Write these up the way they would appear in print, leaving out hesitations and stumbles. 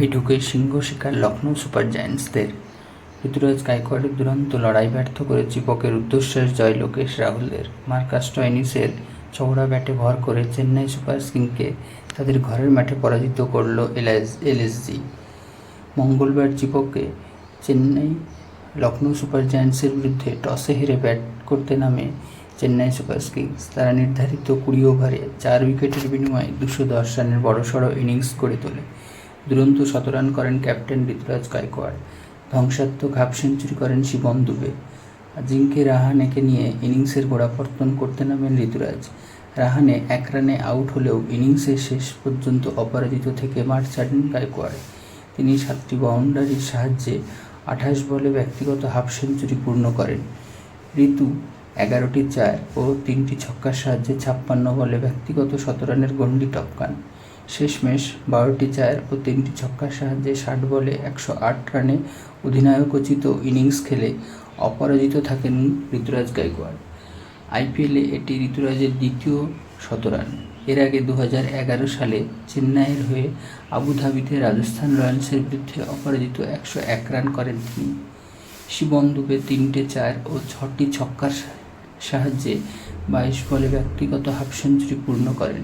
ঢাকায় ঢুকে সিংহ শিকার লখনৌ সুপার জায়ান্টসদের। ঋতুরাজ গায়কোয়াড়ের দুরন্ত লড়াই ব্যর্থ করে চিপকের উর্ধ্বশ্বাস জয় লোকেশ রাহুলের। মার্কাস স্টয়নিসের চওড়া ব্যাটে ভর করে চেন্নাই সুপার কিংসকে তাদের ঘরের মাঠে পরাজিত করল এলএসজি। মঙ্গলবার চিপকে চেন্নাই লখনৌ সুপার জায়ান্টসের বিরুদ্ধে টসে হেরে ব্যাট করতে নামে চেন্নাই সুপার কিংস। তারা নির্ধারিত 20 ওভারে 4 উইকেটের বিনিময়ে 210 রানের বড়সড় ইনিংস গড়ে তোলে। দুরন্ত শতরান করেন ক্যাপ্টেন ঋতুরাজ গায়কোয়াড়। ধ্বংসাত্মক হাফ সেঞ্চুরি করেন শিবম দুবে। আজিঙ্কে রাহানেকে নিয়ে ইনিংসের গোড়াপত্তন করতে নামেন ঋতুরাজ। রাহানে 1 রানে আউট হলেও ইনিংসের শেষ পর্যন্ত অপরাজিত থেকে মাঠ ছাড়েন গায়কোয়াড়। তিনি 7টি বাউন্ডারির সাহায্যে 28 বলে ব্যক্তিগত হাফ সেঞ্চুরি পূর্ণ করেন। ঋতু 11টি 4 ও 3টি ছক্কার সাহায্যে 56 বলে ব্যক্তিগত শতরানের গণ্ডি টপকান। শেষমেশ 12টি 4 ও 3টি ছক্কার সাহায্যে 60 বলে 108 রানে অধিনায়কোচিত ইনিংস খেলে অপরাজিত থাকেন ঋতুরাজ গায়কোয়াড়। আইপিএলে এটি ঋতুরাজের দ্বিতীয় শতরান। এর আগে 2011 সালে চেন্নাইয়ের হয়ে আবুধাবিতে রাজস্থান রয়্যালসের বিরুদ্ধে অপরাজিত 101 রান করেন তিনি। শিবম দুবে 3টে 4 ও 6টি ছক্কার সাহায্যে 22 বলে ব্যক্তিগত হাফ সেঞ্চুরি পূর্ণ করেন।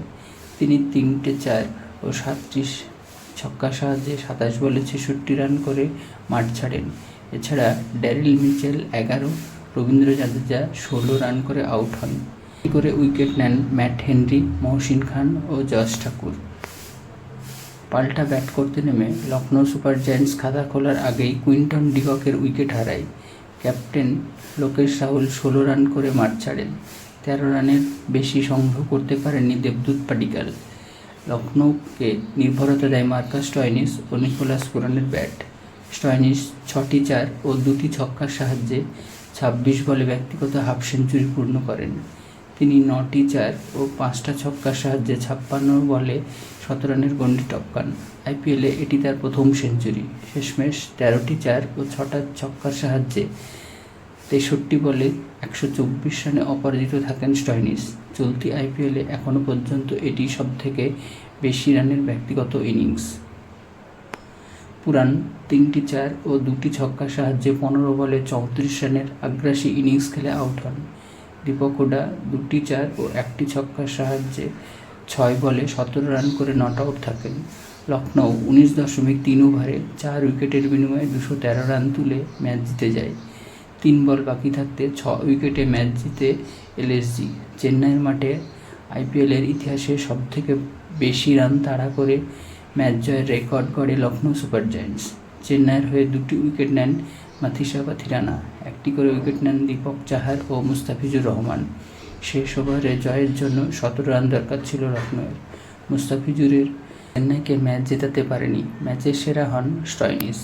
তিনি 3টে 4 ও 7টি ছক্কার সাহায্যে 27 বলে 66 রান করে মাঠ ছাড়েন। এছাড়া Daryl Mitchell 11, Rabindra Jadeja 16 run করে আউট হন। করে উইকেট নেন ম্যাট হেনরি, মহসিন খান ও জস ঠাকুর। পাল্টা ব্যাট করতে নেমে লখনৌ সুপার জায়ান্টস খাতা খোলার আগেই কুইন্টন ডিককের উইকেট হারায়। ক্যাপ্টেন লোকেশ রাহুল 16 রান করে মাঠ ছাড়েন। 13 রানের বেশি সংগ্রহ করতে পারেননি দেবদূত পাডিক্কাল। লখনৌকে নির্ভরতা দেয় মার্কাস স্টয়নিস ও নিকোলাস পুরানের ব্যাট। স্টয়নিস 6টি 4 ও 2টি ছক্কার সাহায্যে 26 বলে ব্যক্তিগত হাফ সেঞ্চুরি পূর্ণ করেন। তিনি 9টি 4 ও 5টা ছক্কার সাহায্যে 56 বলে 17 রানের গণ্ডি টপকান। আইপিএলে এটি তার প্রথম সেঞ্চুরি। শেষমেশ 13টি 4 ও 6টা ছক্কার সাহায্যে 63 বলে 124 রানে অপরাজিত থাকেন স্টয়নিস। চলতি আইপিএলে এখনও পর্যন্ত এটি সবথেকে বেশি রানের ব্যক্তিগত ইনিংস। পুরান 3টি 4 ও 2টি ছক্কার সাহায্যে 15 বলে 34 রানের আগ্রাসী ইনিংস খেলে আউট হন। দীপক হুডা 2টি 4 ও 1টি ছক্কার সাহায্যে 6 বলে 17 রান করে নট আউট থাকেন। লখনৌ 19.3 ওভারে 4 উইকেটের বিনিময়ে 213 রান তুলে ম্যাচ জিতে যায়। 3 বল বাকি থাকতে 6 উইকেটে ম্যাচ জিতে এলএসজি। চেন্নাইয়ের মাঠে আইপিএলের ইতিহাসে সবথেকে বেশি রান তাড়া করে ম্যাচ জয়ের রেকর্ড গড়ে লখনৌ সুপার জায়ান্টস। চেন্নাইয়ের হয়ে 2টি উইকেট নেন মাথিসা পাথিরানা, 1টি করে উইকেট নেন দীপক চাহার ও মুস্তাফিজুর রহমান। শেষ ওভারে জয়ের জন্য 17 রান দরকার ছিল লখনৌয়ের। মুস্তাফিজুরের চেন্নাইকে ম্যাচ জেতাতে পারেনি। ম্যাচের সেরা হন স্টয়নিস।